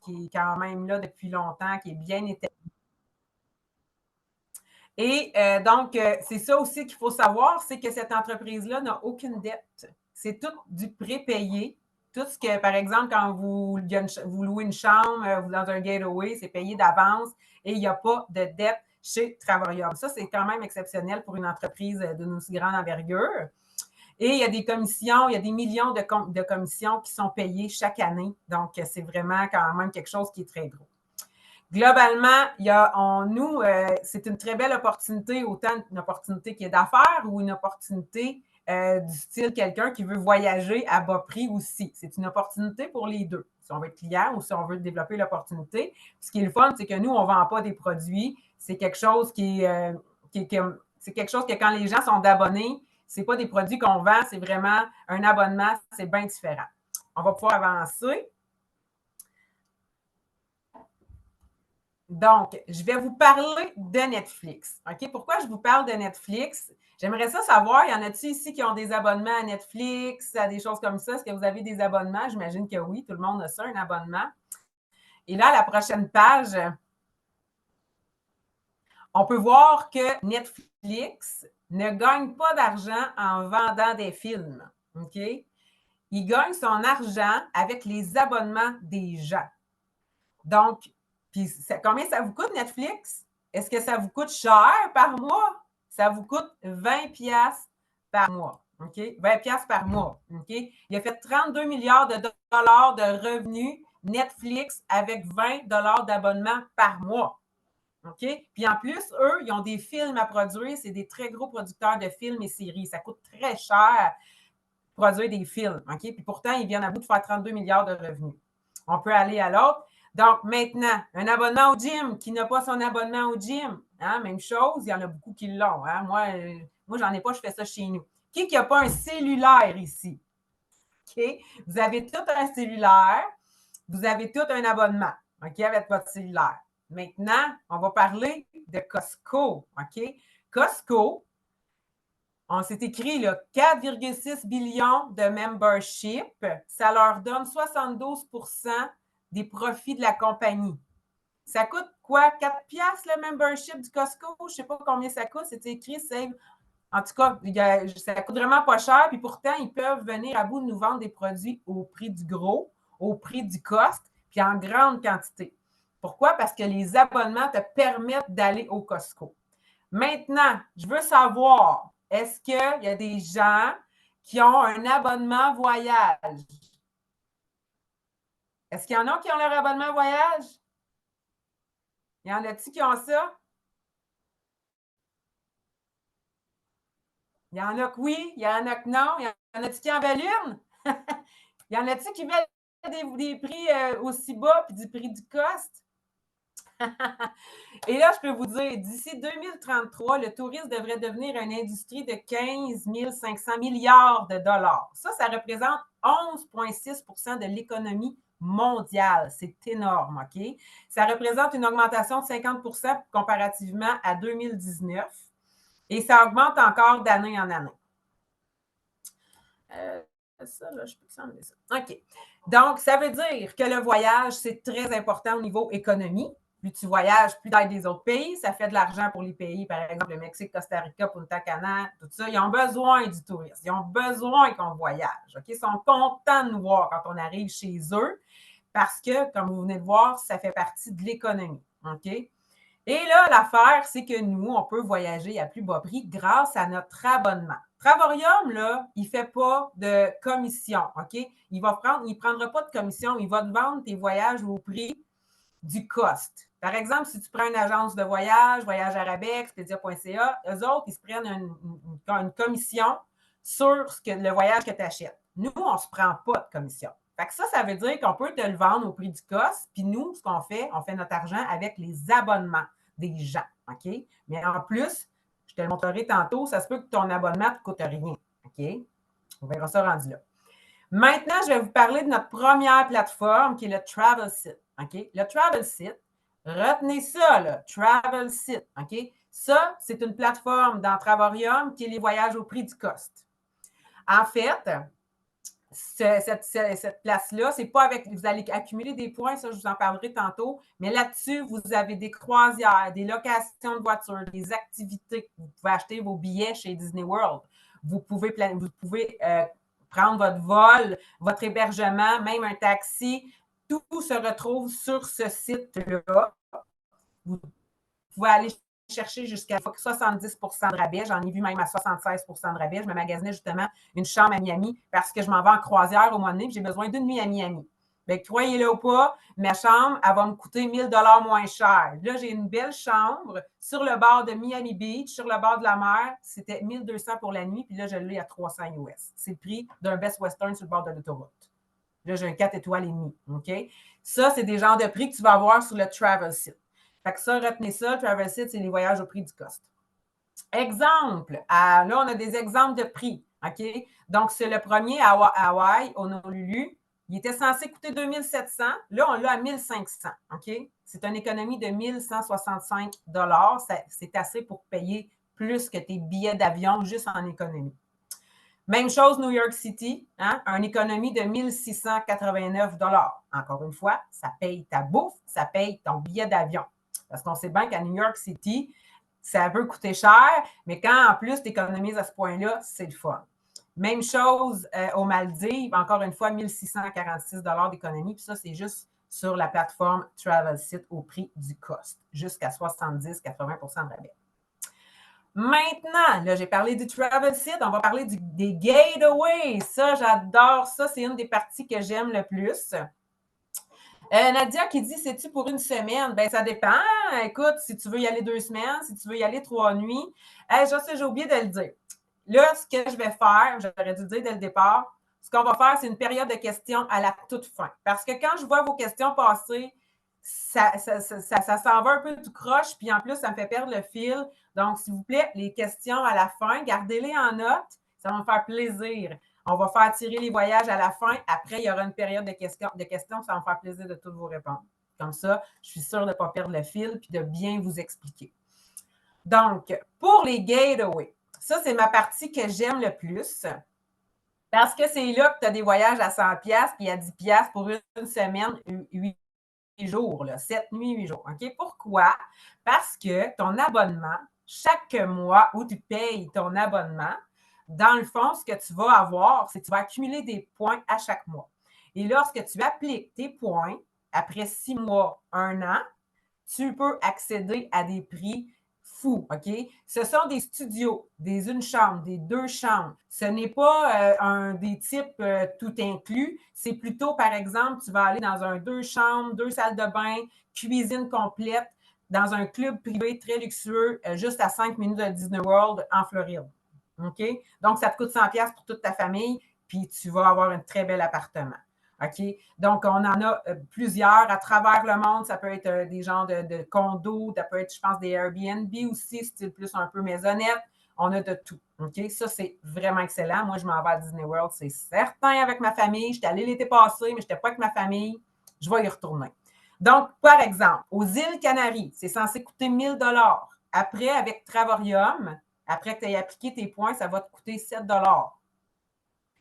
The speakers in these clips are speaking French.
qui est quand même là depuis longtemps, qui est bien établi. Et donc, c'est ça aussi qu'il faut savoir, c'est que cette entreprise-là n'a aucune dette. C'est tout du prépayé. Tout ce que, par exemple, quand vous louez une chambre dans un gateway, c'est payé d'avance et il n'y a pas de dette chez Travarium. Ça, c'est quand même exceptionnel pour une entreprise d'une aussi grande envergure. Et il y a des commissions, il y a des millions de commissions qui sont payées chaque année. Donc, c'est vraiment quand même quelque chose qui est très gros. Globalement, c'est une très belle opportunité, autant une opportunité qui est d'affaires ou une opportunité du style quelqu'un qui veut voyager à bas prix aussi. C'est une opportunité pour les deux, si on veut être client ou si on veut développer l'opportunité. Ce qui est le fun, c'est que nous, on ne vend pas des produits. C'est quelque chose c'est quelque chose que quand les gens sont abonnés, ce n'est pas des produits qu'on vend, c'est vraiment un abonnement, c'est bien différent. On va pouvoir avancer. Donc, je vais vous parler de Netflix. OK? Pourquoi je vous parle de Netflix? J'aimerais ça savoir, y en a-t-il ici qui ont des abonnements à Netflix, à des choses comme ça? Est-ce que vous avez des abonnements? J'imagine que oui, tout le monde a ça, un abonnement. Et là, à la prochaine page, on peut voir que Netflix ne gagne pas d'argent en vendant des films. OK? Il gagne son argent avec les abonnements des gens. Donc, puis combien ça vous coûte Netflix? Est-ce que ça vous coûte cher par mois? Ça vous coûte 20 pièces par mois. OK? 20 pièces par mois. OK? Il a fait 32 milliards de dollars de revenus Netflix avec 20 dollars d'abonnement par mois. OK? Puis en plus, eux, ils ont des films à produire. C'est des très gros producteurs de films et séries. Ça coûte très cher produire des films. OK? Puis pourtant, ils viennent à bout de faire 32 milliards de revenus. On peut aller à l'autre. Donc, maintenant, un abonnement au gym qui n'a pas son abonnement au gym. Hein? Même chose, il y en a beaucoup qui l'ont. Hein? Moi j'en ai pas, je fais ça chez nous. Qui n'a pas un cellulaire ici? OK? Vous avez tout un cellulaire, vous avez tout un abonnement, OK, avec votre cellulaire. Maintenant, on va parler de Costco. OK? Costco, on s'est écrit 4,6 billions de membership. Ça leur donne 72 des profits de la compagnie. Ça coûte quoi? 4 piastres le membership du Costco? Je ne sais pas combien ça coûte. C'est écrit Save. En tout cas, ça ne coûte vraiment pas cher. Puis pourtant, ils peuvent venir à bout de nous vendre des produits au prix du gros, au prix du cost, puis en grande quantité. Pourquoi? Parce que les abonnements te permettent d'aller au Costco. Maintenant, je veux savoir, est-ce qu'il y a des gens qui ont un abonnement voyage? Est-ce qu'il y en a qui ont leur abonnement voyage? Il y en a-t-il qui ont ça? Il y en a que oui, il y en a que non. Il y en a-t-il qui en veulent une? Il y en a-t-il qui veulent des prix aussi bas puis du prix du cost? Et là, je peux vous dire, d'ici 2033, le tourisme devrait devenir une industrie de 15 500 milliards de dollars. Ça représente 11,6 de l'économie mondiale. C'est énorme, OK? Ça représente une augmentation de 50 comparativement à 2019 et ça augmente encore d'année en année. Ça, là, je peux enlever ça. OK. Donc, ça veut dire que le voyage, c'est très important au niveau économie. Plus tu voyages, plus tu aides des autres pays. Ça fait de l'argent pour les pays, par exemple, le Mexique, Costa Rica, Punta Cana, tout ça. Ils ont besoin du tourisme. Ils ont besoin qu'on voyage. OK? Ils sont contents de nous voir quand on arrive chez eux parce que, comme vous venez de voir, ça fait partie de l'économie. OK? Et là, l'affaire, c'est que nous, on peut voyager à plus bas prix grâce à notre abonnement. Travarium, là, il ne fait pas de commission, OK? Il ne prendra pas de commission, il va te vendre tes voyages au prix du cost. Par exemple, si tu prends une agence de voyage, Voyage Arabais, Expedia.ca, eux autres, ils se prennent une commission sur le voyage que tu achètes. Nous, on ne se prend pas de commission. Fait que ça veut dire qu'on peut te le vendre au prix du cost, puis nous, ce qu'on fait, on fait notre argent avec les abonnements des gens, OK? Mais en plus, je te le montrerai tantôt, ça se peut que ton abonnement ne te coûte rien, OK? On verra ça rendu là. Maintenant, je vais vous parler de notre première plateforme qui est le Travelsit, OK? Le Travelsit, retenez ça, là, Travelsit, OK? Ça, c'est une plateforme dans Travarium qui est les voyages au prix du cost. En fait, cette place-là, c'est pas avec, vous allez accumuler des points, ça je vous en parlerai tantôt, mais là-dessus, vous avez des croisières, des locations de voitures, des activités. Vous pouvez acheter vos billets chez Disney World. Vous pouvez prendre votre vol, votre hébergement, même un taxi. Tout se retrouve sur ce site-là. Vous pouvez aller chercher jusqu'à 70 de rabais. J'en ai vu même à 76 de rabais. Je me magasinais justement une chambre à Miami parce que je m'en vais en croisière au mois de mai et j'ai besoin d'une nuit à Miami. Bien, croyez-le ou pas, ma chambre, elle va me coûter 1 000 $ moins cher. Là, j'ai une belle chambre sur le bord de Miami Beach, sur le bord de la mer. C'était 1 200 pour la nuit, puis là, je l'ai à 300 US. C'est le prix d'un Best Western sur le bord de l'autoroute. Là, j'ai un 4 étoiles et demi. OK? Ça, c'est des genres de prix que tu vas avoir sur le Travel Site. Fait que ça, retenez ça, Travel Site, c'est les voyages au prix du cost. Exemple, là, on a des exemples de prix. OK? Donc, c'est le premier à Hawaï, au Honolulu. Il était censé coûter 2 700. Là, on l'a à 1 500. OK? C'est une économie de 1 165 $. C'est assez pour payer plus que tes billets d'avion juste en économie. Même chose, New York City, hein, une économie de 1 689 $. Encore une fois, ça paye ta bouffe, ça paye ton billet d'avion. Parce qu'on sait bien qu'à New York City, ça peut coûter cher, mais quand en plus tu économises à ce point-là, c'est le fun. Même chose aux Maldives, encore une fois, 1 646 $ d'économie. Puis ça, c'est juste sur la plateforme Travel Site au prix du cost, jusqu'à 70-80 de rabais. Maintenant, là, j'ai parlé du Travel Site, on va parler des Gateways. Ça, j'adore ça. C'est une des parties que j'aime le plus. Nadia qui dit, c'est-tu pour une semaine? Ben, ça dépend. Écoute, si tu veux y aller 2 semaines, si tu veux y aller 3 nuits. Je sais, j'ai oublié de le dire. Là, ce que je vais faire, j'aurais dû dire dès le départ, ce qu'on va faire, c'est une période de questions à la toute fin. Parce que quand je vois vos questions passer, ça s'en va un peu tout croche, puis en plus, ça me fait perdre le fil. Donc, s'il vous plaît, les questions à la fin, gardez-les en note. Ça va me faire plaisir. On va faire tirer les voyages à la fin. Après, il y aura une période de questions. Ça va me faire plaisir de toutes vous répondre. Comme ça, je suis sûre de ne pas perdre le fil puis de bien vous expliquer. Donc, pour les gateways, ça, c'est ma partie que j'aime le plus parce que c'est là que tu as des voyages à 100$ puis à 10$ pour une semaine, 8 jours, là, 7 nuits, 8 jours. OK? Pourquoi? Parce que ton abonnement, chaque mois où tu payes ton abonnement, dans le fond, ce que tu vas avoir, c'est que tu vas accumuler des points à chaque mois. Et lorsque tu appliques tes points, après 6 mois, 1 an, tu peux accéder à des prix fous, OK? Ce sont des studios, des une chambre, des 2 chambres. Ce n'est pas des types tout inclus. C'est plutôt, par exemple, tu vas aller dans un 2 chambres, 2 salles de bain, cuisine complète, dans un club privé très luxueux, juste à 5 minutes de Disney World en Floride. OK? Donc, ça te coûte 100$ pour toute ta famille, puis tu vas avoir un très bel appartement. OK? Donc, on en a plusieurs à travers le monde. Ça peut être des genres de condos, ça peut être, je pense, des Airbnb aussi, style plus un peu maisonnette. On a de tout. OK? Ça, c'est vraiment excellent. Moi, je m'en vais à Disney World, c'est certain, avec ma famille. J'étais allée l'été passé, mais je n'étais pas avec ma famille. Je vais y retourner. Donc, par exemple, aux îles Canaries, c'est censé coûter 1 000 $. Après, avec Travorium, après que tu aies appliqué tes points, ça va te coûter 7 $.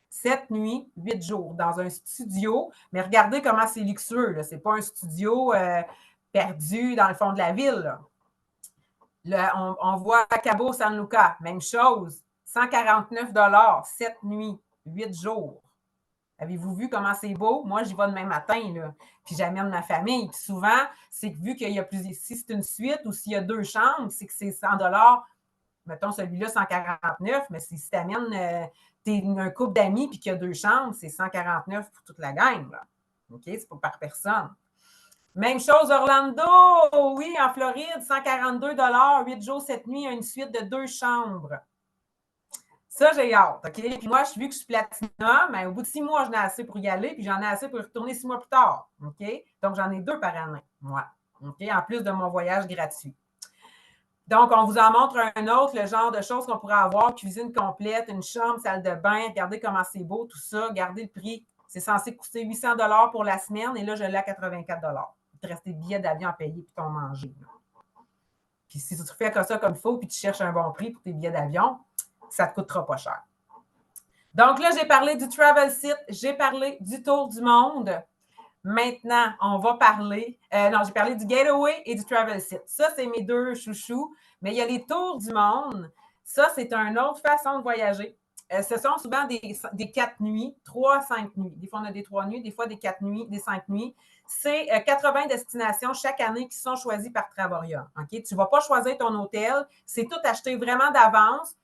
7 nuits, 8 jours dans un studio. Mais regardez comment c'est luxueux. Ce n'est pas un studio perdu dans le fond de la ville. On voit Cabo San Lucas, même chose. 149 $, 7 nuits, 8 jours. Avez-vous vu comment c'est beau? Moi, j'y vais demain matin, là. Puis j'amène ma famille. Puis souvent, c'est que vu qu'il y a plus. Si c'est une suite ou s'il y a 2 chambres, c'est que c'est 100 $. Mettons celui-là, 149, mais si tu amènes un couple d'amis puis qu'il y a 2 chambres, c'est 149 pour toute la gang. Là. OK? C'est pas par personne. Même chose, Orlando, oui, en Floride, 142 $, 8 jours, 7 nuits, une suite de 2 chambres. Ça, j'ai hâte, OK? Puis moi, vu que je suis platinum, mais au bout de 6 mois, j'en ai assez pour y aller, puis j'en ai assez pour y retourner 6 mois plus tard, OK? Donc, j'en ai 2 par année, moi, OK? En plus de mon voyage gratuit. Donc, on vous en montre un autre, le genre de choses qu'on pourrait avoir, cuisine complète, une chambre, salle de bain, regardez comment c'est beau, tout ça, regardez le prix. C'est censé coûter 800 $ pour la semaine, et là, je l'ai à 84 $. Il te reste des billets d'avion à payer puis ton manger. Là. Puis si tu fais comme ça comme il faut, puis tu cherches un bon prix pour tes billets d'avion, ça ne te coûtera pas cher. Donc là, j'ai parlé du Travel Site, j'ai parlé du Tour du monde. Maintenant, on va parler, non, j'ai parlé du Getaway et du Travel Site. Ça, c'est mes deux chouchous. Mais il y a les Tours du monde. Ça, c'est une autre façon de voyager. Ce sont souvent des 4 nuits, 3, 5 nuits. Des fois, on a des 3 nuits, des fois des 4 nuits, des 5 nuits. C'est 80 destinations chaque année qui sont choisies par Travarium. OK? Tu ne vas pas choisir ton hôtel. C'est tout acheté vraiment d'avance.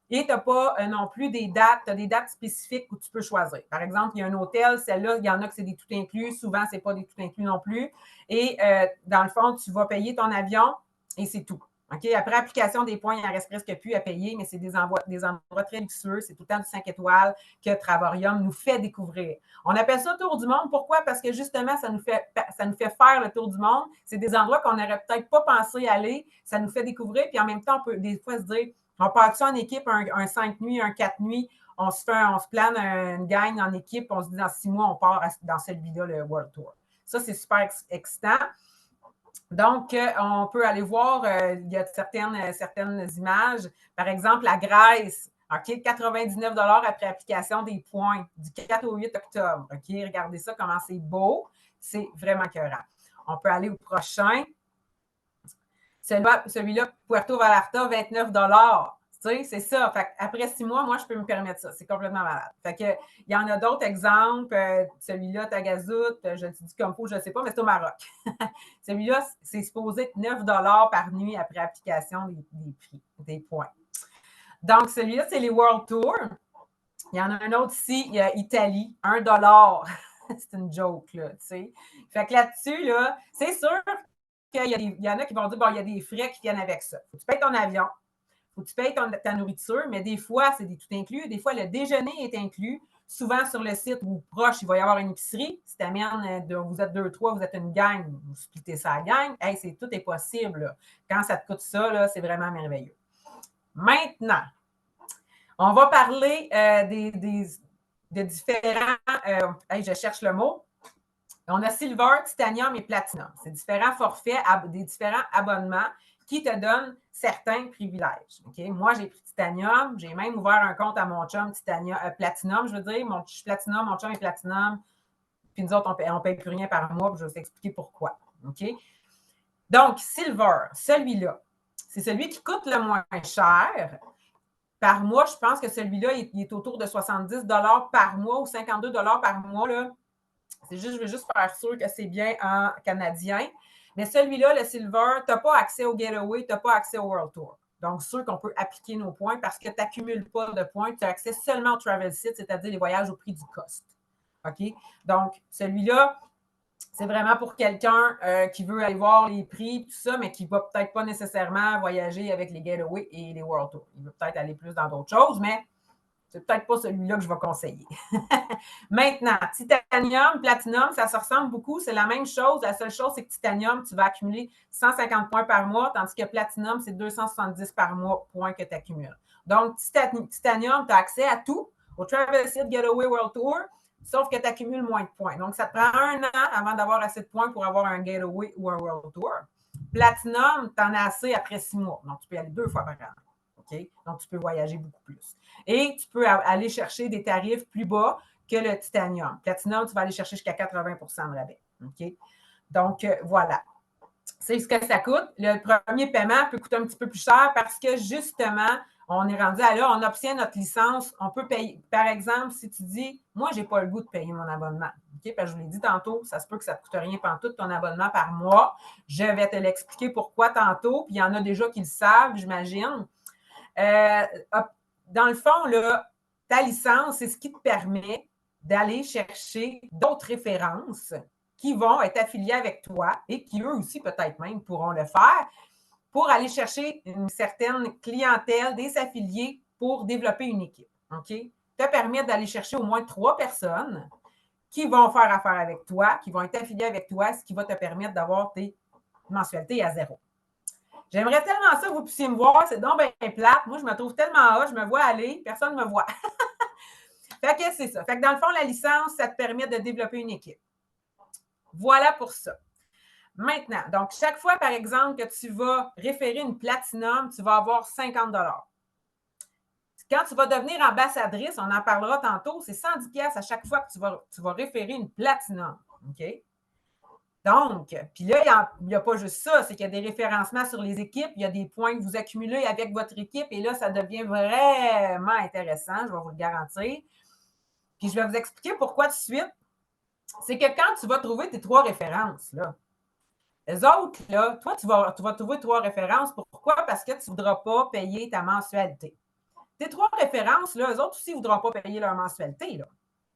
Et tu n'as pas non plus des dates, tu as des dates spécifiques où tu peux choisir. Par exemple, il y a un hôtel, celle-là, il y en a que c'est des tout inclus, souvent, ce n'est pas des tout inclus non plus. Et dans le fond, tu vas payer ton avion et c'est tout. OK? Après application des points, il n'en reste presque plus à payer, mais c'est des endroits très luxueux. C'est tout le temps du 5 étoiles que Travarium nous fait découvrir. On appelle ça Tour du monde. Pourquoi? Parce que justement, ça nous fait faire le tour du monde. C'est des endroits qu'on n'aurait peut-être pas pensé aller. Ça nous fait découvrir. Puis en même temps, on peut des fois se dire, on part-tu en équipe un 5 nuits, un 4 nuits? On se plane une gang en équipe, on se dit dans 6 mois, on part dans celui-là, le World Tour. Ça, c'est super excitant. Donc, on peut aller voir, il y a certaines images. Par exemple, la Grèce, OK, 99 après application des points du 4 au 8 octobre. OK, regardez ça, comment c'est beau. C'est vraiment écœurant. On peut aller au prochain. Celui-là, Puerto Vallarta, 29 tu sais, c'est ça. Fait après 6 mois, moi, je peux me permettre ça. C'est complètement malade. Fait que, il y en a d'autres exemples. Celui-là, Tagazout, je te dis comme faut, je ne sais pas, mais c'est au Maroc. Celui-là, c'est supposé être 9 par nuit après application des prix, des points. Donc, celui-là, c'est les World Tours. Il y en a un autre ici, il y a Italie, 1 c'est une joke, là, tu sais. Fait que là-dessus, là, c'est sûr qu'il y en a qui vont dire, bon, il y a des frais qui viennent avec ça. Faut que tu payes ton avion, faut que tu payes ta nourriture, mais des fois, c'est tout inclus. Des fois, le déjeuner est inclus. Souvent, sur le site ou proche, il va y avoir une épicerie. Si tu amènes, vous êtes 2, 3, vous êtes une gang, vous splittez ça à gang, hey, tout est possible. Là. Quand ça te coûte ça, là, c'est vraiment merveilleux. Maintenant, on va parler de différents, je cherche le mot. On a Silver, Titanium et Platinum. C'est différents forfaits, des différents abonnements qui te donnent certains privilèges. Okay? Moi, j'ai pris Titanium. J'ai même ouvert un compte à mon chum Platinum, je veux dire. Je suis Platinum, mon chum est Platinum. Puis nous autres, on ne paye plus rien par mois. Puis je vais vous expliquer pourquoi. Okay? Donc, Silver, celui-là, c'est celui qui coûte le moins cher. Par mois, je pense que celui-là, il est autour de 70 par mois ou 52 par mois. Là. Je veux juste faire sûr que c'est bien en canadien. Mais celui-là, le Silver, tu n'as pas accès au Getaway, tu n'as pas accès au World Tour. Donc, sûr qu'on peut appliquer nos points parce que tu n'accumules pas de points, tu as accès seulement au Travel Site, c'est-à-dire les voyages au prix du cost. OK? Donc, celui-là, c'est vraiment pour quelqu'un qui veut aller voir les prix et tout ça, mais qui ne va peut-être pas nécessairement voyager avec les Getaway et les World Tour. Il veut peut-être aller plus dans d'autres choses, mais c'est peut-être pas celui-là que je vais conseiller. Maintenant, Titanium, Platinum, ça se ressemble beaucoup. C'est la même chose. La seule chose, c'est que Titanium, tu vas accumuler 150 points par mois, tandis que Platinum, c'est 270 par mois points que tu accumules. Donc, Titanium, tu as accès à tout, au Travel Site, Getaway, World Tour, sauf que tu accumules moins de points. Donc, ça te prend 1 an avant d'avoir assez de points pour avoir un Getaway ou un World Tour. Platinum, tu en as assez après 6 mois. Donc, tu peux y aller 2 fois par an. Okay? Donc, tu peux voyager beaucoup plus. Et tu peux aller chercher des tarifs plus bas que le titanium. Platinum, tu vas aller chercher jusqu'à 80 de rabais. OK? Donc, voilà. C'est ce que ça coûte. Le premier paiement peut coûter un petit peu plus cher parce que, justement, on est rendu à là, on obtient notre licence. On peut payer. Par exemple, si tu dis, moi, je n'ai pas le goût de payer mon abonnement. OK? Parce que je vous l'ai dit tantôt, ça se peut que ça ne te coûte rien pantoute ton abonnement par mois. Je vais te l'expliquer pourquoi tantôt. Puis, il y en a déjà qui le savent, j'imagine. Dans le fond, là, ta licence, c'est ce qui te permet d'aller chercher d'autres références qui vont être affiliées avec toi et qui, eux aussi, peut-être même, pourront le faire pour aller chercher une certaine clientèle, des affiliés pour développer une équipe. OK? Te permet d'aller chercher au moins 3 personnes qui vont faire affaire avec toi, qui vont être affiliées avec toi, ce qui va te permettre d'avoir tes mensualités à 0. J'aimerais tellement ça que vous puissiez me voir. C'est donc bien plate. Moi, je me trouve tellement haut, je me vois aller, personne ne me voit. Fait que c'est ça. Fait que dans le fond, la licence, ça te permet de développer une équipe. Voilà pour ça. Maintenant, donc, chaque fois, par exemple, que tu vas référer une Platinum, tu vas avoir 50 $. Quand tu vas devenir ambassadrice, on en parlera tantôt, c'est 110$ à chaque fois que tu vas référer une platinum. OK? Donc, puis là, il n'y a pas juste ça, c'est qu'il y a des référencements sur les équipes, il y a des points que vous accumulez avec votre équipe, et là, ça devient vraiment intéressant, je vais vous le garantir. Puis je vais vous expliquer pourquoi tout de suite. C'est que quand tu vas trouver tes 3 références, là, les autres, là, toi, tu vas trouver 3 références. Pourquoi? Parce que tu ne voudras pas payer ta mensualité. Tes 3 références, là, eux autres aussi ne voudront pas payer leur mensualité. Là.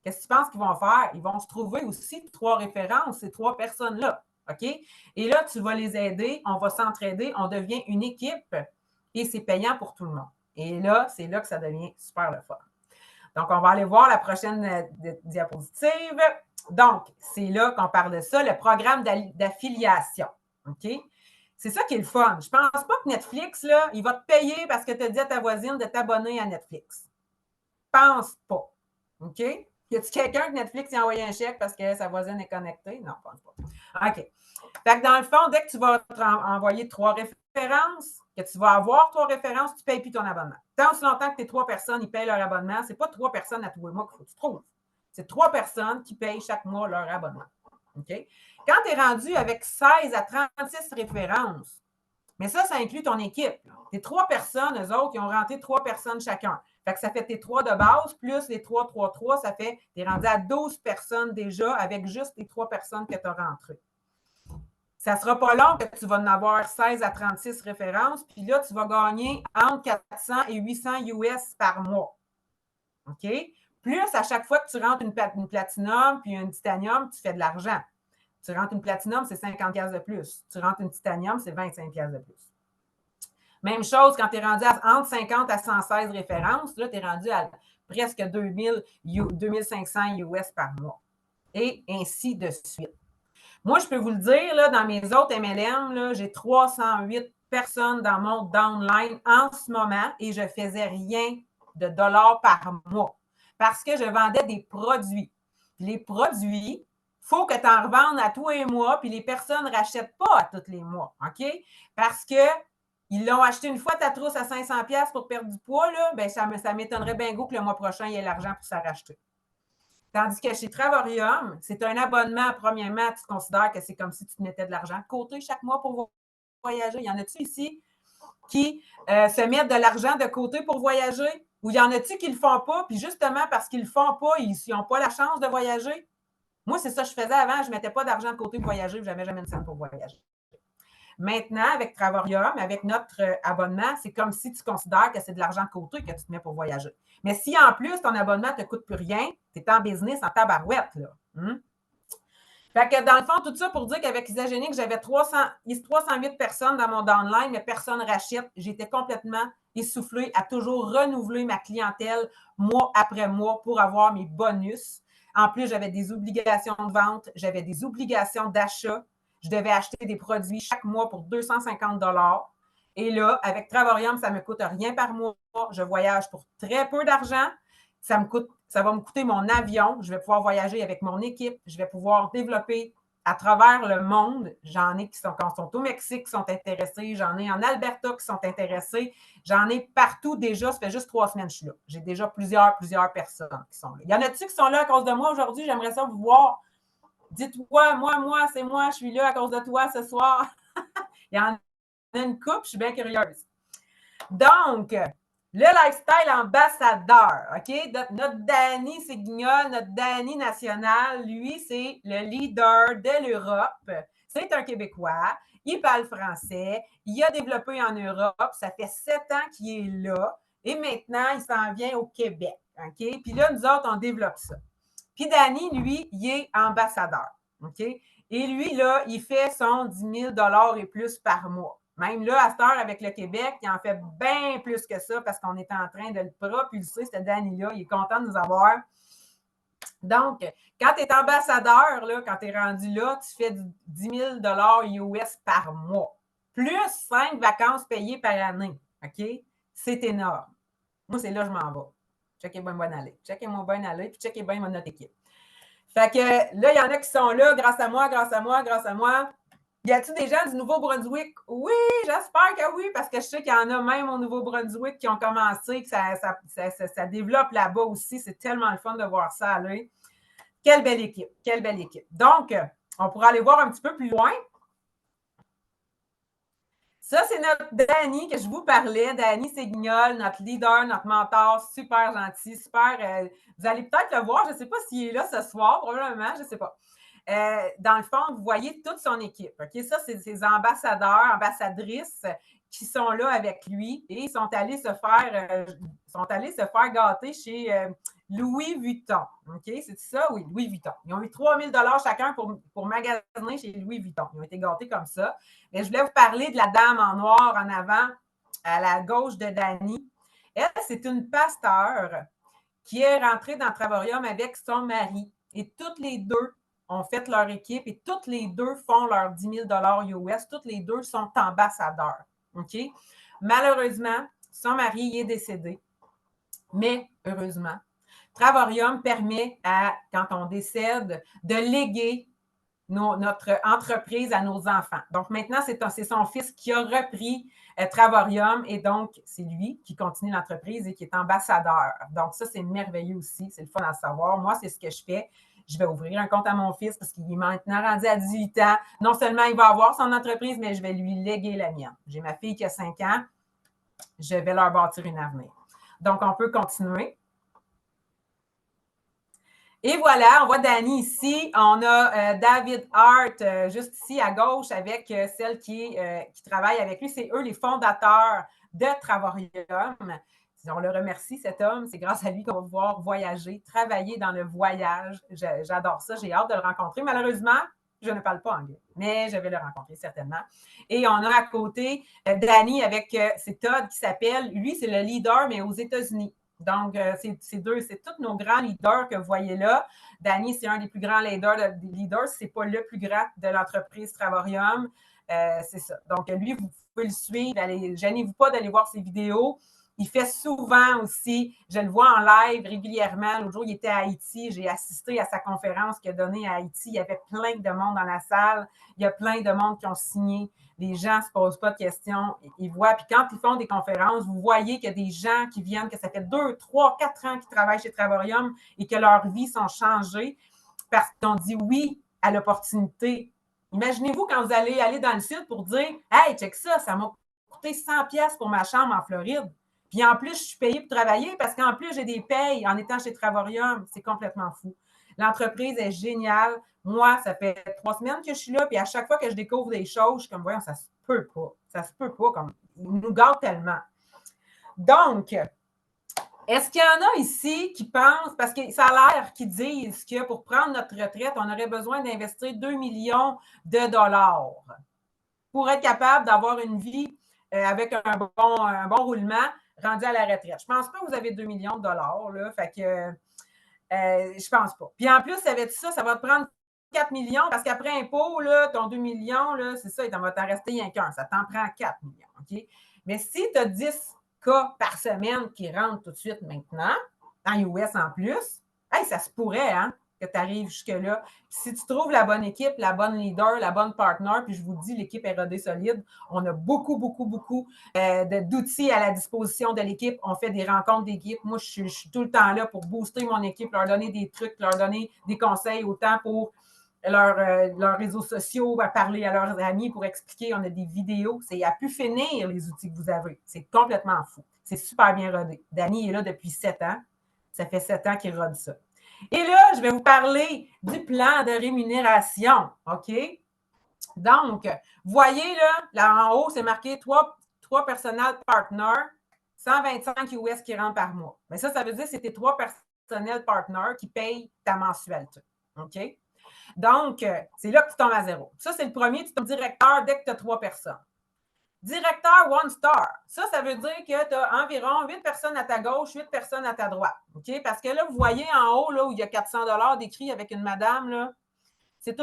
Qu'est-ce que tu penses qu'ils vont faire? Ils vont se trouver aussi 3 références, ces 3 personnes-là. OK? Et là, tu vas les aider, on va s'entraider, on devient une équipe et c'est payant pour tout le monde. Et là, c'est là que ça devient super le fun. Donc, on va aller voir la prochaine diapositive. Donc, c'est là qu'on parle de ça, le programme d'affiliation. OK? C'est ça qui est le fun. Je ne pense pas que Netflix, là, il va te payer parce que tu as dit à ta voisine de t'abonner à Netflix. Pense pas. OK? Y a-t-il quelqu'un que Netflix a envoyé un chèque parce que sa voisine est connectée? Non, pense pas. OK. Fait que dans le fond, dès que tu vas envoyer 3 références, que tu vas avoir 3 références, tu ne payes plus ton abonnement. Tant aussi longtemps que tes 3 personnes, ils payent leur abonnement, ce n'est pas 3 personnes à tous les mois qu'il faut que tu trouves. C'est 3 personnes qui payent chaque mois leur abonnement. OK? Quand tu es rendu avec 16 à 36 références, mais ça inclut ton équipe. Tes 3 personnes, eux autres, ils ont rentré 3 personnes chacun. Fait que ça fait tes 3 de base, plus les 3, 3, 3, ça fait, tu es rendu à 12 personnes déjà avec juste les 3 personnes que tu as rentrées. Ça ne sera pas long que tu vas en avoir 16 à 36 références, puis là, tu vas gagner entre 400 et 800 US par mois. OK? Plus, à chaque fois que tu rentres une platinum puis un titanium, tu fais de l'argent. Tu rentres une platinum, c'est 50$ de plus. Tu rentres une titanium, c'est 25$ de plus. Même chose quand tu es rendu entre 50 à 116 références, là, tu es rendu à presque 2500 US par mois. Et ainsi de suite. Moi, je peux vous le dire, là, dans mes autres MLM, j'ai 308 personnes dans mon downline en ce moment et je ne faisais rien de dollars par mois parce que je vendais des produits. Les produits, il faut que tu en revendes à tous les mois, puis les personnes ne rachètent pas à tous les mois, OK? Parce qu'ils l'ont acheté une fois ta trousse à 500$ pour perdre du poids, là, ben ça m'étonnerait bien gros que le mois prochain, il y ait l'argent pour ça racheter. Tandis que chez Travorium, c'est un abonnement. Premièrement, tu considères que c'est comme si tu te mettais de l'argent de côté chaque mois pour voyager. Il y en a-tu ici qui se mettent de l'argent de côté pour voyager? Ou il y en a-tu qui ne le font pas? Puis justement, parce qu'ils ne le font pas, ils n'ont pas la chance de voyager. Moi, c'est ça que je faisais avant. Je ne mettais pas d'argent de côté pour voyager. Je n'avais jamais une scène pour voyager. Maintenant, avec Travorium, avec notre abonnement, c'est comme si tu considères que c'est de l'argent de côté que tu te mets pour voyager. Mais si en plus, ton abonnement ne te coûte plus rien, tu es en business en tabarouette, là. Fait que dans le fond, tout ça pour dire qu'avec Isagénique, j'avais 308 personnes dans mon downline, mais personne ne rachète. J'étais complètement essoufflée à toujours renouveler ma clientèle mois après mois pour avoir mes bonus. En plus, j'avais des obligations de vente, j'avais des obligations d'achat. Je devais acheter des produits chaque mois pour 250$. Et là, avec Travorium, ça ne me coûte rien par mois. Je voyage pour très peu d'argent. Ça va me coûter mon avion. Je vais pouvoir voyager avec mon équipe. Je vais pouvoir développer à travers le monde. J'en ai qui sont au Mexique, qui sont intéressés. J'en ai en Alberta qui sont intéressés. J'en ai partout déjà. Ça fait juste 3 semaines que je suis là. J'ai déjà plusieurs personnes qui sont là. Il y en a-tu qui sont là à cause de moi aujourd'hui? J'aimerais ça vous voir. Dites-moi, moi, c'est moi, je suis là à cause de toi ce soir. Il y en a une couple, je suis bien curieuse. Donc, le lifestyle ambassadeur, OK? Notre Danny Séguignol, notre Danny national, lui, c'est le leader de l'Europe. C'est un Québécois. Il parle français. Il a développé en Europe. Ça fait 7 ans qu'il est là. Et maintenant, il s'en vient au Québec. OK? Puis là, nous autres, on développe ça. Puis Danny, lui, il est ambassadeur. OK? Et lui, là, il fait son 10 000$ et plus par mois. Même là, à cette heure, avec le Québec, il en fait bien plus que ça parce qu'on est en train de le propulser, ce Danny-là. Il est content de nous avoir. Donc, quand tu es ambassadeur, là, quand tu es rendu là, tu fais 10 000$ US par mois. Plus 5 vacances payées par année. OK? C'est énorme. Moi, c'est là que je m'en vais. Checkez bien bonne aller. Checkez-moi bien aller, puis checkez bien notre équipe. Fait que là, il y en a qui sont là grâce à moi. Y a-t-il des gens du Nouveau-Brunswick? Oui, j'espère que oui, parce que je sais qu'il y en a même au Nouveau-Brunswick qui ont commencé, que ça développe là-bas aussi. C'est tellement le fun de voir ça aller. Quelle belle équipe, quelle belle équipe. Donc, on pourra aller voir un petit peu plus loin. Ça, c'est notre Dany que je vous parlais, Dany Séguignol, notre leader, notre mentor, super gentil, super. Vous allez peut-être le voir, je ne sais pas s'il est là ce soir, probablement, je ne sais pas. Dans le fond, vous voyez toute son équipe. OK? Ça, c'est ses ambassadeurs, ambassadrices qui sont là avec lui et ils sont allés se faire gâter chez Louis Vuitton. OK? C'est ça? Oui, Louis Vuitton. Ils ont eu 3 000 chacun pour magasiner chez Louis Vuitton. Ils ont été gâtés comme ça. Mais je voulais vous parler de la dame en noir en avant, à la gauche de Dany. Elle, c'est une pasteur qui est rentrée dans le Travarium avec son mari. Et toutes les deux ont fait leur équipe et toutes les deux font leurs 10 000 US. Toutes les deux sont ambassadeurs. OK? Malheureusement, son mari est décédé. Mais heureusement, Travarium permet quand on décède, de léguer notre entreprise à nos enfants. Donc maintenant, c'est son fils qui a repris Travarium et donc c'est lui qui continue l'entreprise et qui est ambassadeur. Donc ça, c'est merveilleux aussi. C'est le fun à savoir. Moi, c'est ce que je fais. Je vais ouvrir un compte à mon fils parce qu'il est maintenant rendu à 18 ans. Non seulement il va avoir son entreprise, mais je vais lui léguer la mienne. J'ai ma fille qui a 5 ans. Je vais leur bâtir une avenir. Donc, on peut continuer. Et voilà, on voit Dany ici. On a David Hart juste ici à gauche avec celle qui travaille avec lui. C'est eux les fondateurs de Travarium. On le remercie, cet homme. C'est grâce à lui qu'on va pouvoir voyager, travailler dans le voyage. J'adore ça. J'ai hâte de le rencontrer. Malheureusement, je ne parle pas anglais, mais je vais le rencontrer certainement. Et on a à côté Dany avec, c'est Todd qui s'appelle. Lui, c'est le leader, mais aux États-Unis. Donc, c'est tous nos grands leaders que vous voyez là. Dany, c'est un des plus grands leaders. Ce n'est pas le plus grand de l'entreprise Travarium. C'est ça. Donc, lui, vous pouvez le suivre. Gênez-vous pas d'aller voir ses vidéos. Il fait souvent aussi, je le vois en live régulièrement. L'autre jour, il était à Haïti. J'ai assisté à sa conférence qu'il a donnée à Haïti. Il y avait plein de monde dans la salle. Il y a plein de monde qui ont signé. Les gens ne se posent pas de questions. Ils voient. Puis quand ils font des conférences, vous voyez qu'il y a des gens qui viennent, que ça fait 2, 3, 4 ans qu'ils travaillent chez Travarium et que leurs vies sont changées parce qu'ils ont dit oui à l'opportunité. Imaginez-vous quand vous allez aller dans le sud pour dire « Hey, check ça, ça m'a coûté 100$ pour ma chambre en Floride. Puis en plus, je suis payée pour travailler parce qu'en plus, j'ai des payes en étant chez Travarium. » C'est complètement fou. L'entreprise est géniale. Moi, ça fait 3 semaines que je suis là, puis à chaque fois que je découvre des choses, je suis comme, voyons, ça se peut pas. Ça se peut pas. Comme, ils nous gâtent tellement. Donc, est-ce qu'il y en a ici qui pensent, parce que ça a l'air qu'ils disent que pour prendre notre retraite, on aurait besoin d'investir 2 millions de dollars pour être capable d'avoir une vie avec un bon roulement rendu à la retraite. Je ne pense pas que vous avez 2 millions de dollars, là, fait que je pense pas. Puis en plus, avec ça, ça va te prendre 4 millions parce qu'après impôt, là, ton 2 millions, là, c'est ça, il va t'en rester rien qu'un. Ça t'en prend 4 millions. OK? Mais si tu as 10 cas par semaine qui rentrent tout de suite maintenant, en US en plus, hey, ça se pourrait hein, que tu arrives jusque-là. Si tu trouves la bonne équipe, la bonne leader, la bonne partner, puis je vous dis, l'équipe est rodée solide. On a beaucoup d'outils à la disposition de l'équipe. On fait des rencontres d'équipe. Moi, je suis tout le temps là pour booster mon équipe, leur donner des trucs, leur donner des conseils, autant pour leurs réseaux sociaux, à parler à leurs amis pour expliquer. On a des vidéos. C'est à pu finir les outils que vous avez. C'est complètement fou. C'est super bien rodé. Dany est là depuis 7 ans. Ça fait 7 ans qu'il rode ça. Et là, je vais vous parler du plan de rémunération. OK? Donc, vous voyez là en haut, c'est marqué 3 personnel partners, 125 US qui rentrent par mois. Mais ça veut dire que c'est tes 3 personnel partners qui payent ta mensualité. OK? Donc, c'est là que tu tombes à zéro. Ça, c'est le premier, tu tombes directeur dès que tu as 3 personnes. Directeur One Star. Ça veut dire que tu as environ 8 personnes à ta gauche, 8 personnes à ta droite. OK? Parce que là, vous voyez en haut, là, où il y a 400$ d'écrit avec une madame, là, il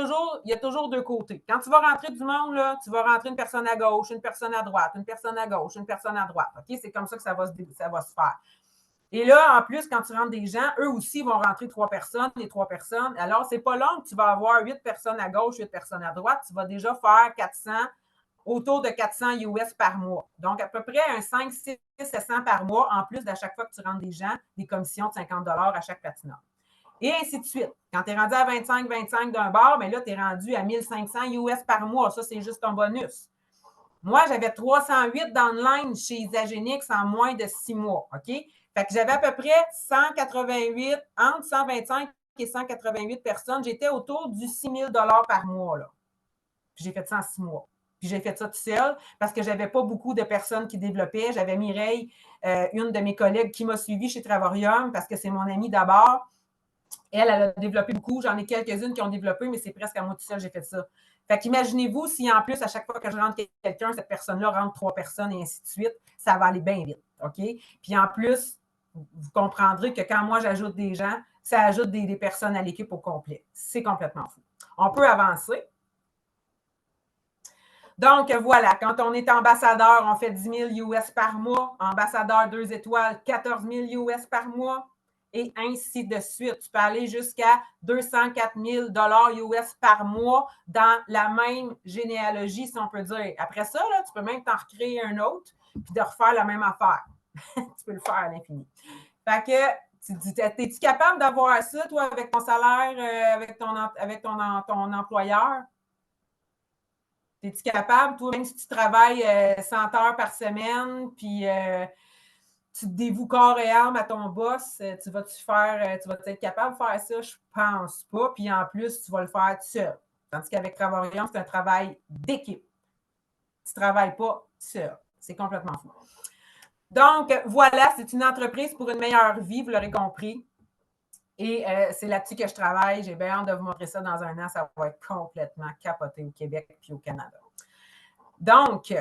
y a toujours 2 côtés. Quand tu vas rentrer du monde, là, tu vas rentrer une personne à gauche, une personne à droite, une personne à gauche, une personne à droite. OK? C'est comme ça que ça va se faire. Et là, en plus, quand tu rentres des gens, eux aussi vont rentrer 3 personnes, les 3 personnes. Alors, c'est pas long que tu vas avoir 8 personnes à gauche, 8 personnes à droite. Tu vas déjà faire 400, autour de 400 US par mois. Donc, à peu près un 5, 6, 700 par mois, en plus d'à chaque fois que tu rentres des gens, des commissions de 50 à chaque platinum. Et ainsi de suite. Quand tu es rendu à 25 d'un bar, bien là, tu es rendu à 1500 US par mois. Ça, c'est juste un bonus. Moi, j'avais 308 downlines chez Isagenix en moins de 6 mois. OK? Fait que j'avais à peu près 188, entre 125 et 188 personnes. J'étais autour du 6 000 par mois. Là. Puis j'ai fait ça en 6 mois. Puis j'ai fait ça tout seul parce que je n'avais pas beaucoup de personnes qui développaient. J'avais Mireille, une de mes collègues, qui m'a suivi chez Travarium parce que c'est mon amie d'abord. Elle a développé beaucoup. J'en ai quelques-unes qui ont développé, mais c'est presque à moi tout seul, j'ai fait ça. Fait qu'imaginez-vous si en plus, à chaque fois que je rentre quelqu'un, cette personne-là rentre 3 personnes et ainsi de suite, ça va aller bien vite. OK? Puis en plus, vous comprendrez que quand moi j'ajoute des gens, ça ajoute des personnes à l'équipe au complet. C'est complètement fou. On peut avancer. Donc, voilà, quand on est ambassadeur, on fait 10 000 US par mois. Ambassadeur 2 étoiles, 14 000 US par mois. Et ainsi de suite. Tu peux aller jusqu'à 204 000 US par mois dans la même généalogie, si on peut dire. Après ça, là, tu peux même t'en recréer un autre puis de refaire la même affaire. Tu peux le faire à l'infini. Fait que, es-tu capable d'avoir ça, toi, avec ton salaire, avec ton employeur? Es-tu capable, toi, même si tu travailles 100 heures par semaine, puis tu te dévoues corps et âme à ton boss, tu vas être capable de faire ça? Je pense pas. Puis en plus, tu vas le faire tout seul. Tandis qu'avec Travarium, c'est un travail d'équipe. Tu ne travailles pas seul. C'est complètement fou. Donc, voilà, c'est une entreprise pour une meilleure vie, vous l'aurez compris. Et c'est là-dessus que je travaille. J'ai bien hâte de vous montrer ça dans un an. Ça va être complètement capoté au Québec et au Canada. Donc,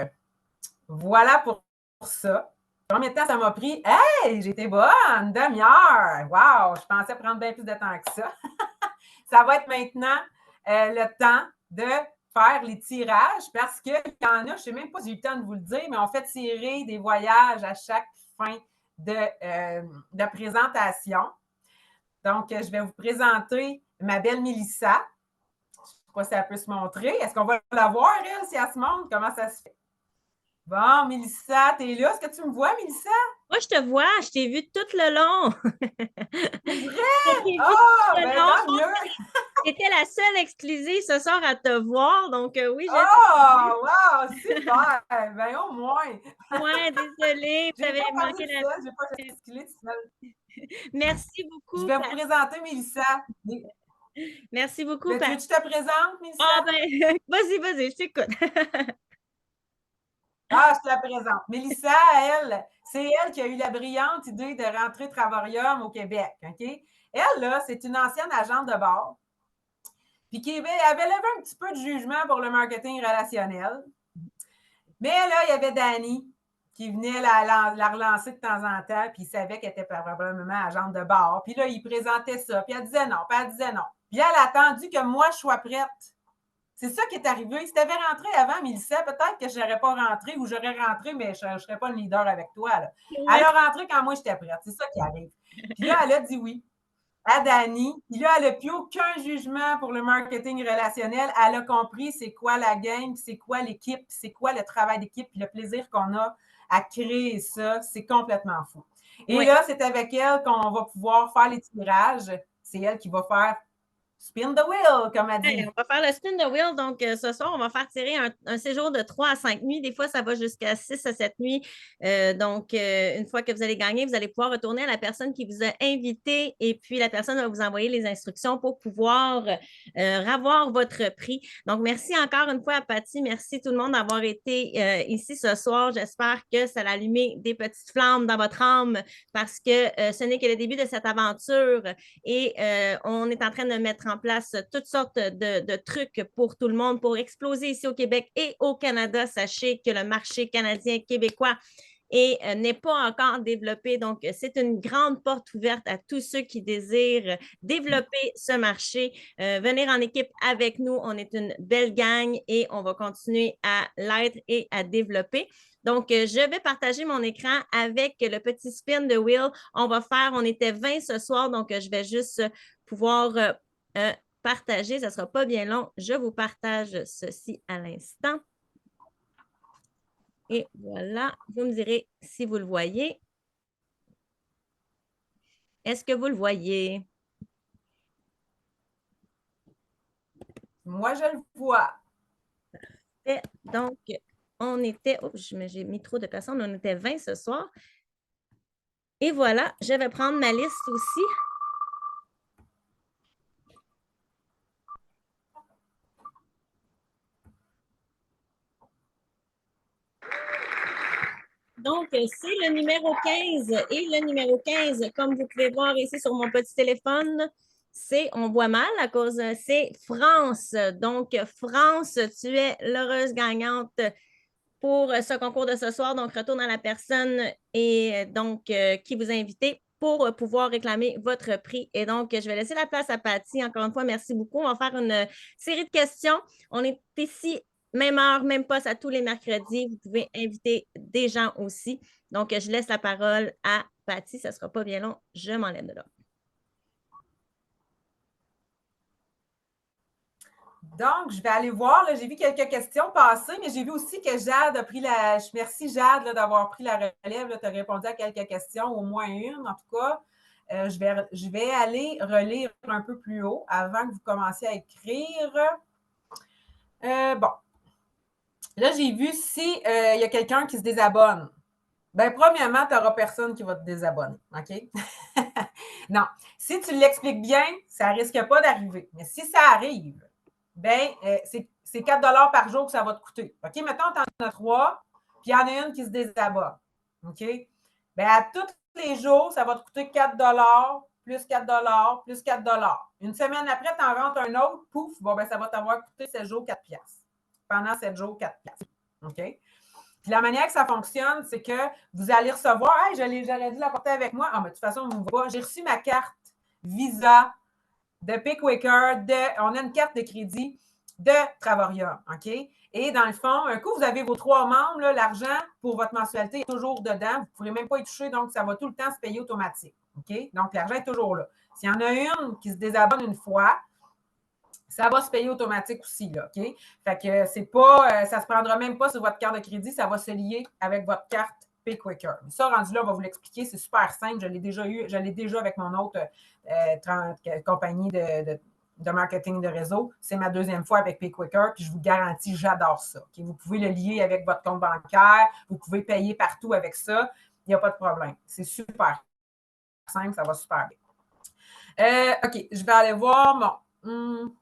voilà pour ça. Combien de temps ça m'a pris? Hey, j'étais bonne, une demi-heure. Wow, je pensais prendre bien plus de temps que ça. Ça va être maintenant le temps de faire les tirages parce qu'il y en a, je ne sais même pas si j'ai eu le temps de vous le dire, mais on fait tirer des voyages à chaque fin de présentation. Donc, je vais vous présenter ma belle Mélissa. Je ne sais pas si elle peut se montrer. Est-ce qu'on va la voir, elle, si elle se montre? Comment ça se fait? Bon, Mélissa, t'es là? Est-ce que tu me vois, Mélissa? Moi, je te vois, je t'ai vu tout le long. C'est vrai? Je t'ai vu Ah, tout le ben long. tant mieux! J'étais la seule exclusive ce soir à te voir, donc oui, je t'ai vu. Oh, wow, super! Ben au moins! Ouais, désolée, tu J'ai avais pas parlé manqué de la... ça, j'ai pas gesticulé tout seul. Merci Je beaucoup, vais vous présenter Mélissa. Merci beaucoup, Ben, tu veux que je te présente, Mélissa? Ah ben, vas-y, je t'écoute. Ah, je te la présente. Mélissa, elle, c'est elle qui a eu la brillante idée de rentrer Travarium au Québec. OK? Elle, là, c'est une ancienne agente de bord, puis qui avait levé un petit peu de jugement pour le marketing relationnel. Mais là, il y avait Dani qui venait la relancer de temps en temps, puis il savait qu'elle était probablement agente de bord. Puis là, il présentait ça, puis elle disait non, puis elle disait non. Puis elle a attendu que moi, je sois prête. C'est ça qui est arrivé. Si tu avais rentré avant, Mélissa, peut-être que je n'aurais pas rentré ou j'aurais rentré, mais je ne serais pas le leader avec toi. Là. Elle Ouais. a rentré quand moi, j'étais prête. C'est ça qui arrive. Puis là, elle a dit oui à Dani. Puis là, elle n'a plus aucun jugement pour le marketing relationnel. Elle a compris c'est quoi la game, c'est quoi l'équipe, c'est quoi le travail d'équipe, puis le plaisir qu'on a à créer ça. C'est complètement fou. Et Ouais. là, c'est avec elle qu'on va pouvoir faire les tirages. C'est elle qui va faire spin the wheel, comme elle dit. On va faire le spin the wheel. Donc, ce soir, on va faire tirer un séjour de 3 à 5 nuits. Des fois, ça va jusqu'à 6 à 7 nuits. Donc, une fois que vous allez gagner, vous allez pouvoir retourner à la personne qui vous a invité et puis la personne va vous envoyer les instructions pour pouvoir ravoir votre prix. Donc, merci encore une fois à Patty. Merci tout le monde d'avoir été ici ce soir. J'espère que ça a allumé des petites flammes dans votre âme parce que ce n'est que le début de cette aventure et on est en train de mettre en place toutes sortes de trucs pour tout le monde pour exploser ici au Québec et au Canada. Sachez que le marché canadien québécois et n'est pas encore développé. Donc, c'est une grande porte ouverte à tous ceux qui désirent développer ce marché. Venir en équipe avec nous, on est une belle gang et on va continuer à l'être et à développer. Donc, je vais partager mon écran avec le petit spin de Will. On était 20 ce soir, donc je vais juste pouvoir partager. Ça ne sera pas bien long. Je vous partage ceci à l'instant. Et voilà, vous me direz si vous le voyez. Est-ce que vous le voyez? Moi, je le vois. Donc, on était, j'ai mis trop de personnes, on était 20 ce soir. Et voilà, je vais prendre ma liste aussi. Donc, c'est le numéro 15. Et le numéro 15, comme vous pouvez voir ici sur mon petit téléphone, on voit mal à cause, c'est France. Donc, France, tu es l'heureuse gagnante pour ce concours de ce soir. Donc, retourne à la personne et donc qui vous a invité pour pouvoir réclamer votre prix. Et donc, je vais laisser la place à Patty. Encore une fois, merci beaucoup. On va faire une série de questions. On est ici, même heure, même poste à tous les mercredis. Vous pouvez inviter des gens aussi. Donc, je laisse la parole à Patty. Ça ne sera pas bien long. Je m'enlève de là. Donc, je vais aller voir. J'ai vu quelques questions passer, mais j'ai vu aussi que Jade a pris la. Merci Jade d'avoir pris la relève. Tu as répondu à quelques questions, au moins une en tout cas. Je vais aller relire un peu plus haut avant que vous commenciez à écrire. Bon. Là, j'ai vu si il y a quelqu'un qui se désabonne. Bien, premièrement, tu n'auras personne qui va te désabonner. OK? Non. Si tu l'expliques bien, ça ne risque pas d'arriver. Mais si ça arrive, bien, c'est 4 $ par jour que ça va te coûter. OK? Mettons, tu en as 3, puis il y en a une qui se désabonne. OK? Bien, à tous les jours, ça va te coûter 4 $, plus 4 $, plus 4 $. Une semaine après, tu en rentres un autre, pouf, bon, ben, ça va t'avoir coûté 7 jours 4 piastres. Pendant 7 jours, 4 piastres. OK? Puis la manière que ça fonctionne, c'est que vous allez recevoir, hey, j'aurais dû l'apporter avec moi. Ah, mais de toute façon, vous ne voyez pas. J'ai reçu ma carte Visa de Pickwicker, on a une carte de crédit de Travarium, OK? Et dans le fond, un coup, vous avez vos 3 membres, l'argent pour votre mensualité est toujours dedans. Vous ne pourrez même pas y toucher, donc ça va tout le temps se payer automatique, OK? Donc, l'argent est toujours là. S'il y en a une qui se désabonne une fois, ça va se payer automatique aussi, là, OK? Fait que c'est pas, ça ne se prendra même pas sur votre carte de crédit, ça va se lier avec votre carte Pickwicker. Ça, rendu là, on va vous l'expliquer, c'est super simple. Je l'ai déjà avec mon autre compagnie de marketing de réseau. C'est ma deuxième fois avec Pickwicker, puis je vous garantis, j'adore ça. Okay? Vous pouvez le lier avec votre compte bancaire, vous pouvez payer partout avec ça, il n'y a pas de problème. C'est super simple, ça va super bien. OK, je vais aller voir mon.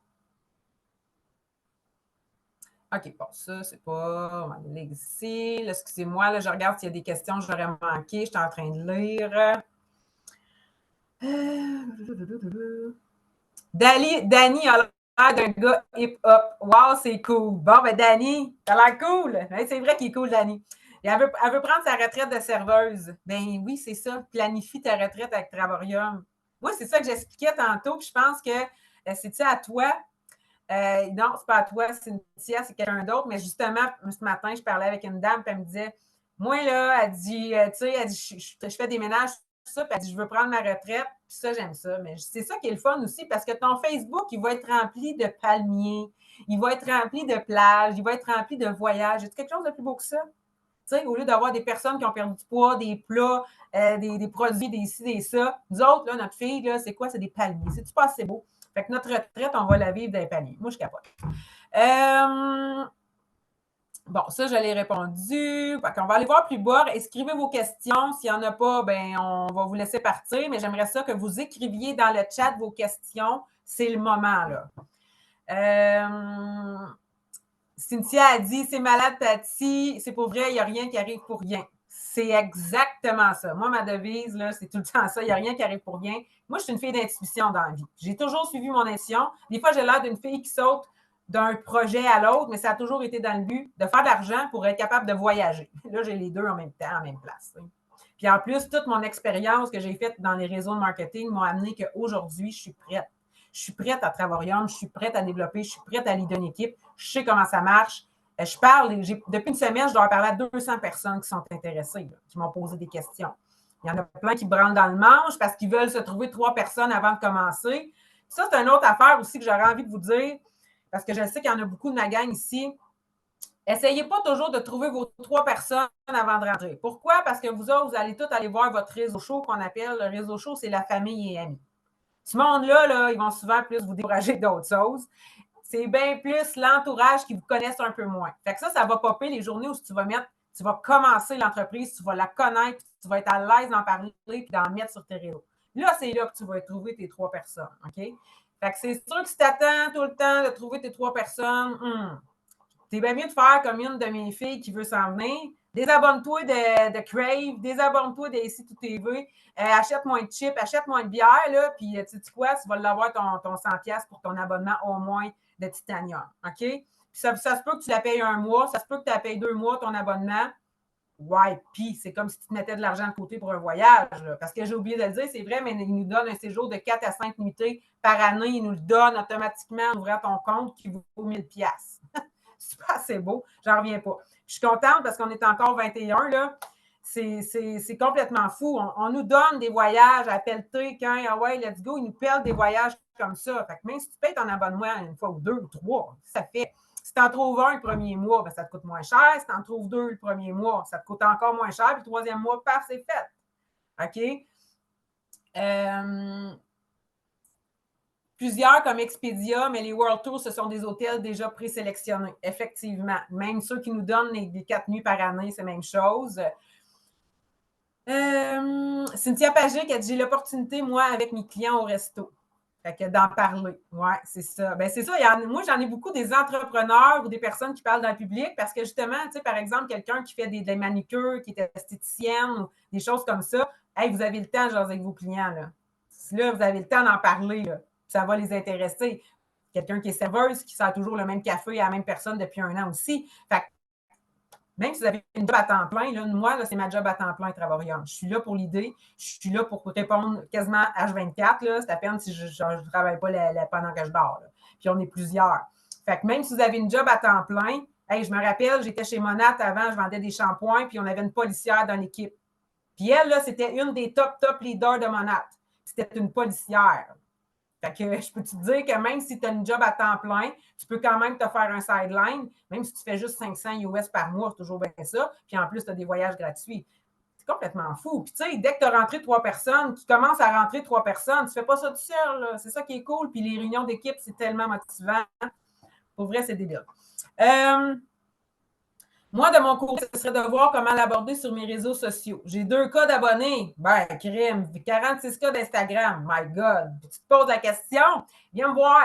OK, bon, ça, c'est pas. On va aller ici. Là, excusez-moi, là, je regarde s'il y a des questions que j'aurais manquées. Je suis en train de lire. Danny a l'air d'un gars hip-hop. Wow, c'est cool. Bon, ben, Danny, t'as l'air cool. Hein, c'est vrai qu'il est cool, Danny. Et elle veut prendre sa retraite de serveuse. Ben oui, c'est ça. Planifie ta retraite avec Travarium. Moi, c'est ça que j'expliquais tantôt. Puis je pense que c'est-tu à toi? Non, c'est pas à toi, Cynthia, c'est quelqu'un d'autre. Mais justement, ce matin, je parlais avec une dame, puis elle me disait, moi, là, elle dit, tu sais, elle dit, je fais des ménages, tout ça, puis elle dit, je veux prendre ma retraite, puis ça, j'aime ça. Mais c'est ça qui est le fun aussi, parce que ton Facebook, il va être rempli de palmiers, il va être rempli de plages, il va être rempli de voyages. Y a quelque chose de plus beau que ça? Tu sais, au lieu d'avoir des personnes qui ont perdu du poids, des plats, des produits, des ci, des ça. Nous autres, là, notre fille, là, c'est quoi? C'est des palmiers. C'est-tu pas assez beau? Fait que notre retraite, on va la vivre dans les palmiers. Moi, je capote. Bon, ça, je l'ai répondu. Fait qu'on va aller voir plus bas. Écrivez vos questions. S'il n'y en a pas, ben, on va vous laisser partir. Mais j'aimerais ça que vous écriviez dans le chat vos questions. C'est le moment, là. Cynthia a dit, c'est malade, Tati, c'est pour vrai, il n'y a rien qui arrive pour rien. C'est exactement ça. Moi, ma devise, là, c'est tout le temps ça. Il n'y a rien qui arrive pour rien. Moi, je suis une fille d'intuition dans la vie. J'ai toujours suivi mon intuition. Des fois, j'ai l'air d'une fille qui saute d'un projet à l'autre, mais ça a toujours été dans le but de faire de l'argent pour être capable de voyager. Là, j'ai les deux en même temps, en même place. Puis en plus, toute mon expérience que j'ai faite dans les réseaux de marketing m'a amené qu'aujourd'hui, je suis prête. Je suis prête à Travaurium, je suis prête à développer, je suis prête à leader une équipe, je sais comment ça marche. Je parle, depuis une semaine, je dois parler à 200 personnes qui sont intéressées, qui m'ont posé des questions. Il y en a plein qui branlent dans le manche parce qu'ils veulent se trouver 3 personnes avant de commencer. Ça, c'est une autre affaire aussi que j'aurais envie de vous dire, parce que je sais qu'il y en a beaucoup de ma gang ici. Essayez pas toujours de trouver vos 3 personnes avant de rentrer. Pourquoi? Parce que vous autres, vous allez tous aller voir votre réseau chaud qu'on appelle. Le réseau chaud, c'est la famille et amis. Ce monde-là, là, ils vont souvent plus vous décourager d'autres choses. C'est bien plus l'entourage qui vous connaissent un peu moins. Fait que ça va popper les journées où tu vas commencer l'entreprise, tu vas la connaître, tu vas être à l'aise d'en parler et d'en mettre sur tes réseaux. Là, c'est là que tu vas trouver tes 3 personnes. OK? Fait que c'est sûr que si tu attends tout le temps de trouver tes 3 personnes, c'est bien mieux de faire comme une de mes filles qui veut s'en venir. Désabonne-toi de Crave, désabonne-toi de Ici Tout TV, achète moins de chips, achète moins de bière, là, puis tu sais quoi, tu vas l'avoir ton 100$ pour ton abonnement au moins de Titanium. OK? Puis ça se peut que tu la payes un mois, ça se peut que tu la payes 2 mois ton abonnement. Ouais, puis c'est comme si tu te mettais de l'argent de côté pour un voyage. Là, parce que j'ai oublié de le dire, c'est vrai, mais ils nous donnent un séjour de 4 à 5 nuitées par année. Ils nous le donnent automatiquement en ouvrant ton compte qui vaut 1000$. C'est pas assez beau, j'en reviens pas. Je suis contente parce qu'on est encore 21, là. C'est complètement fou. On nous donne des voyages à pelleter quand, ah ouais, let's go, ils nous pellent des voyages comme ça. Fait que même si tu payes ton abonnement une fois ou 2 ou 3, ça fait. Si tu en trouves un le premier mois, ben, ça te coûte moins cher. Si tu en trouves 2 le premier mois, ça te coûte encore moins cher. Puis le troisième mois, paf, c'est fait. OK? Plusieurs comme Expedia, mais les World Tours, ce sont des hôtels déjà présélectionnés, effectivement. Même ceux qui nous donnent des 4 nuits par année, c'est la même chose. Cynthia Pagic a dit, j'ai l'opportunité, moi, avec mes clients au resto. Fait que d'en parler. Oui, c'est ça. Ben, c'est ça. Moi, j'en ai beaucoup des entrepreneurs ou des personnes qui parlent dans le public parce que justement, tu sais, par exemple, quelqu'un qui fait des manicures, qui est esthéticienne ou des choses comme ça, hey, vous avez le temps, genre, avec vos clients, là. Là, vous avez le temps d'en parler, là. Ça va les intéresser. Quelqu'un qui est serveuse, qui sert toujours le même café à la même personne depuis 1 an aussi. Fait que même si vous avez une job à temps plein, là, moi, là, c'est ma job à temps plein, Travaurium. Je suis là pour l'idée, je suis là pour répondre quasiment H24. Là, c'est à peine si je ne travaille pas pendant que je dors. Là. Puis on est plusieurs. Fait que même si vous avez une job à temps plein, hey, je me rappelle, j'étais chez Monat avant, je vendais des shampoings, puis on avait une policière dans l'équipe. Puis elle, là, c'était une des top leaders de Monat. C'était une policière. Fait que je peux te dire que même si tu as une job à temps plein, tu peux quand même te faire un sideline, même si tu fais juste 500 US par mois, c'est toujours bien ça. Puis en plus, tu as des voyages gratuits. C'est complètement fou. Puis tu sais, dès que tu as rentré 3 personnes, qui commencent à rentrer 3 personnes, tu fais pas ça tout seul. Là. C'est ça qui est cool. Puis les réunions d'équipe, c'est tellement motivant. Pour vrai, c'est débile. Moi, de mon côté, ce serait de voir comment l'aborder sur mes réseaux sociaux. J'ai 2 cas d'abonnés. Ben, crime. 46 cas d'Instagram. My God. Puis tu te poses la question. Viens me voir.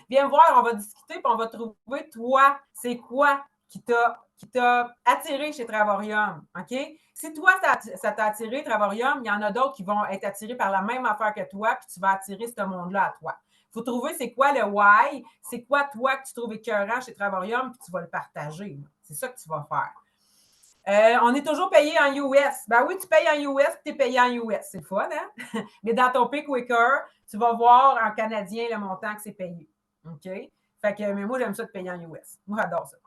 Viens me voir. On va discuter puis on va trouver, toi, c'est quoi qui t'a attiré chez Travaurium. OK? Si toi, ça t'a attiré, Travaurium, il y en a d'autres qui vont être attirés par la même affaire que toi, puis tu vas attirer ce monde-là à toi. Il faut trouver c'est quoi le why, c'est quoi toi que tu trouves écœurant chez Travaurium, puis tu vas le partager. C'est ça que tu vas faire. On est toujours payé en US. Ben oui, tu payes en US, tu es payé en US. C'est le fun, hein? Mais dans ton PayQuicker, tu vas voir en canadien le montant que c'est payé. OK? Fait que, mais moi, j'aime ça de payer en US. Moi, j'adore ça.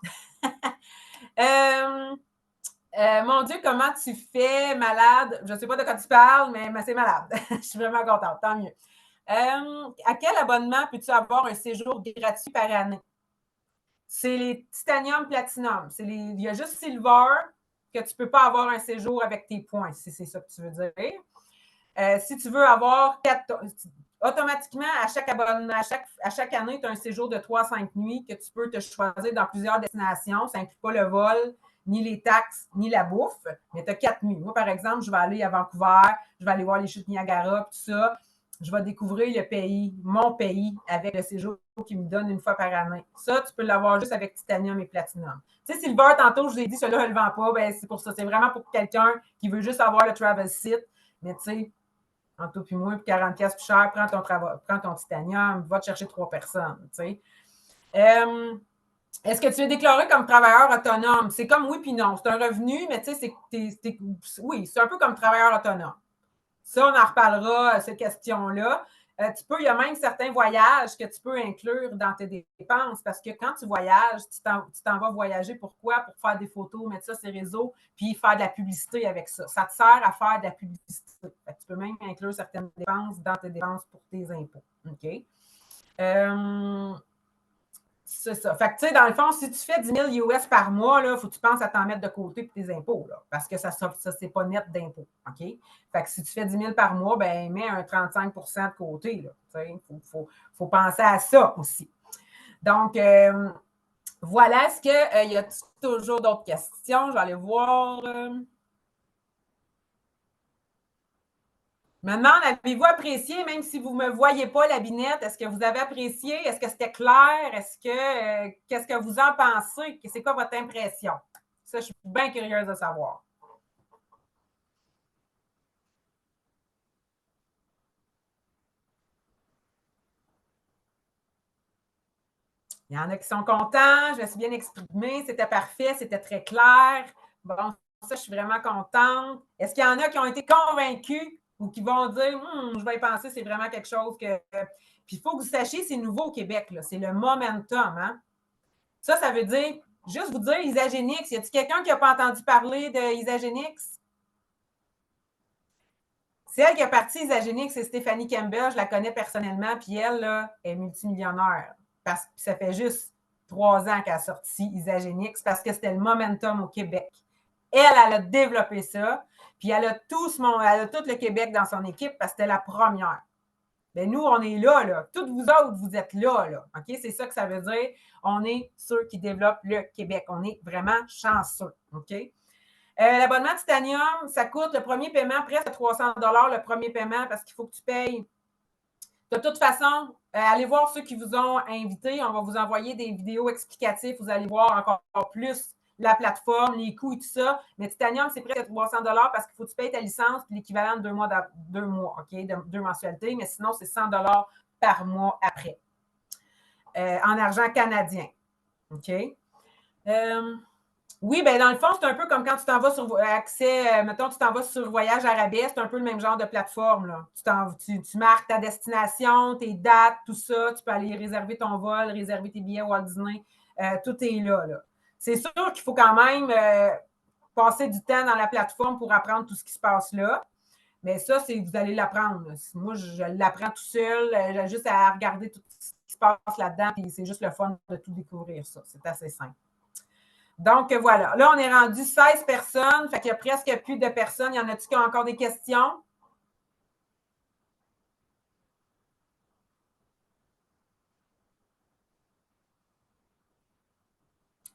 Mon Dieu, comment tu fais, malade? Je ne sais pas de quoi tu parles, mais c'est malade. Je suis vraiment contente, tant mieux. À quel abonnement peux-tu avoir un séjour gratuit par année? C'est les Titanium Platinum. Il y a juste Silver que tu ne peux pas avoir un séjour avec tes points, si c'est ça que tu veux dire. Si tu veux avoir automatiquement, à chaque abonnement, à chaque année, tu as un séjour de 3 à 5 nuits que tu peux te choisir dans plusieurs destinations. Ça n'inclut pas le vol, ni les taxes, ni la bouffe, mais tu as 4 nuits. Moi, par exemple, je vais aller à Vancouver, je vais aller voir les chutes Niagara, tout ça. Je vais découvrir le pays, mon pays, avec le séjour qu'ils me donnent une fois par année. Ça, tu peux l'avoir juste avec Titanium et Platinum. Tu sais, Silver, tantôt, je vous ai dit, celui-là, je ne le vend pas. Ben, c'est pour ça. C'est vraiment pour quelqu'un qui veut juste avoir le travel site. Mais tu sais, entre toi puis moi, puis 40$ plus cher, prends ton Titanium, va te chercher 3 personnes. Tu sais. Est-ce que tu es déclaré comme travailleur autonome? C'est comme oui puis non. C'est un revenu, mais tu sais, oui, c'est un peu comme travailleur autonome. Ça, on en reparlera, cette question-là. Il y a même certains voyages que tu peux inclure dans tes dépenses parce que quand tu voyages, tu t'en vas voyager. Pourquoi? Pour faire des photos, mettre ça sur les réseaux, puis faire de la publicité avec ça. Ça te sert à faire de la publicité. Tu peux même inclure certaines dépenses dans tes dépenses pour tes impôts. OK? C'est ça. Fait que, tu sais, dans le fond, si tu fais 10 000 US par mois, il faut que tu penses à t'en mettre de côté pour tes impôts, là, parce que ça c'est pas net d'impôts. OK? Fait que si tu fais 10 000 par mois, ben mets un 35 de côté. Il faut penser à ça aussi. Donc, voilà. Est-ce qu'il y a toujours d'autres questions? Je vais aller voir. Je me demande, avez-vous apprécié, même si vous ne me voyez pas, la binette, est-ce que vous avez apprécié? Est-ce que c'était clair? Qu'est-ce que vous en pensez? C'est quoi votre impression? Ça, je suis bien curieuse de savoir. Il y en a qui sont contents, je me suis bien exprimée, c'était parfait, c'était très clair. Bon, ça, je suis vraiment contente. Est-ce qu'il y en a qui ont été convaincus ou qui vont dire je vais y penser, c'est vraiment quelque chose que. Puis il faut que vous sachiez, c'est nouveau au Québec, là. C'est le momentum, hein? Ça veut dire, juste vous dire, Isagenix, y a-t-il quelqu'un qui n'a pas entendu parler de Isagenix? C'est elle qui a parti Isagenix, c'est Stéphanie Campbell, je la connais personnellement, puis elle, là, est multimillionnaire. Parce que ça fait juste 3 ans qu'elle a sorti Isagenix parce que c'était le momentum au Québec. Elle a développé ça, puis elle a tout le Québec dans son équipe parce que c'était la première. Bien, nous, on est là, là. Toutes vous autres, vous êtes là, là. OK? C'est ça que ça veut dire. On est ceux qui développent le Québec. On est vraiment chanceux. OK? L'abonnement Titanium, ça coûte le premier paiement presque 300 le premier paiement parce qu'il faut que tu payes. De toute façon, allez voir ceux qui vous ont invités. On va vous envoyer des vidéos explicatives. Vous allez voir encore plus la plateforme, les coûts et tout ça. Mais Titanium, c'est presque 300 parce qu'il faut que tu payes ta licence puis l'équivalent de 2 mois, OK? De 2 mensualités. Mais sinon, c'est 100 par mois après. En argent canadien. OK? Oui, bien, dans le fond, c'est un peu comme quand tu t'en vas sur accès, mettons, tu t'en vas sur Voyage Arabais, c'est un peu le même genre de plateforme, là. Tu marques ta destination, tes dates, tout ça. Tu peux aller réserver ton vol, réserver tes billets au Walt Disney. Tout est là, là. C'est sûr qu'il faut quand même passer du temps dans la plateforme pour apprendre tout ce qui se passe là. Mais ça, vous allez l'apprendre. Moi, je l'apprends tout seul. J'ai juste à regarder tout ce qui se passe là-dedans. Puis c'est juste le fun de tout découvrir, ça. C'est assez simple. Donc, voilà. Là, on est rendu 16 personnes. Fait qu'il y a presque plus de personnes. Y en a-tu qui ont encore des questions?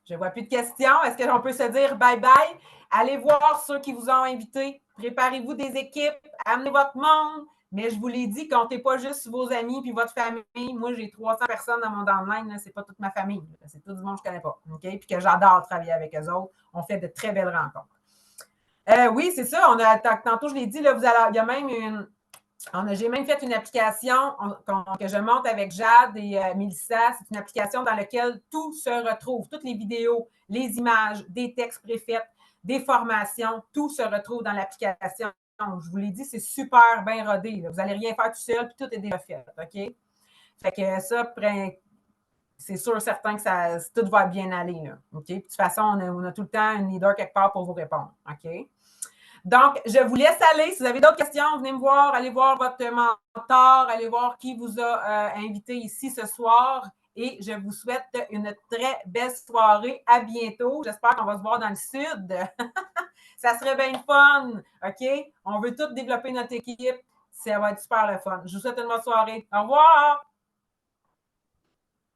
Je ne vois plus de questions. Est-ce qu'on peut se dire bye-bye? Allez voir ceux qui vous ont invités. Préparez-vous des équipes. Amenez votre monde. Mais je vous l'ai dit, comptez pas juste sur vos amis puis votre famille. Moi, j'ai 300 personnes dans mon downline. Ce n'est pas toute ma famille. C'est tout du monde que je ne connais pas. OK? Puis que j'adore travailler avec eux autres. On fait de très belles rencontres. Oui, c'est ça. Tantôt, je l'ai dit, là, il y a même j'ai même fait une application que je monte avec Jade et Mélissa. C'est une application dans laquelle tout se retrouve. Toutes les vidéos, les images, des textes préfaits, des formations, tout se retrouve dans l'application. Je vous l'ai dit, c'est super bien rodé. Là. Vous n'allez rien faire tout seul, puis tout est déjà fait. OK? Fait que ça, c'est sûr, certain que tout va bien aller. Là. OK? Puis de toute façon, on a tout le temps un leader quelque part pour vous répondre. OK? Donc, je vous laisse aller. Si vous avez d'autres questions, venez me voir. Allez voir votre mentor. Allez voir qui vous a invité ici ce soir. Et je vous souhaite une très belle soirée. À bientôt. J'espère qu'on va se voir dans le sud. Ça serait bien fun. OK? On veut tous développer notre équipe. Ça va être super le fun. Je vous souhaite une bonne soirée. Au revoir!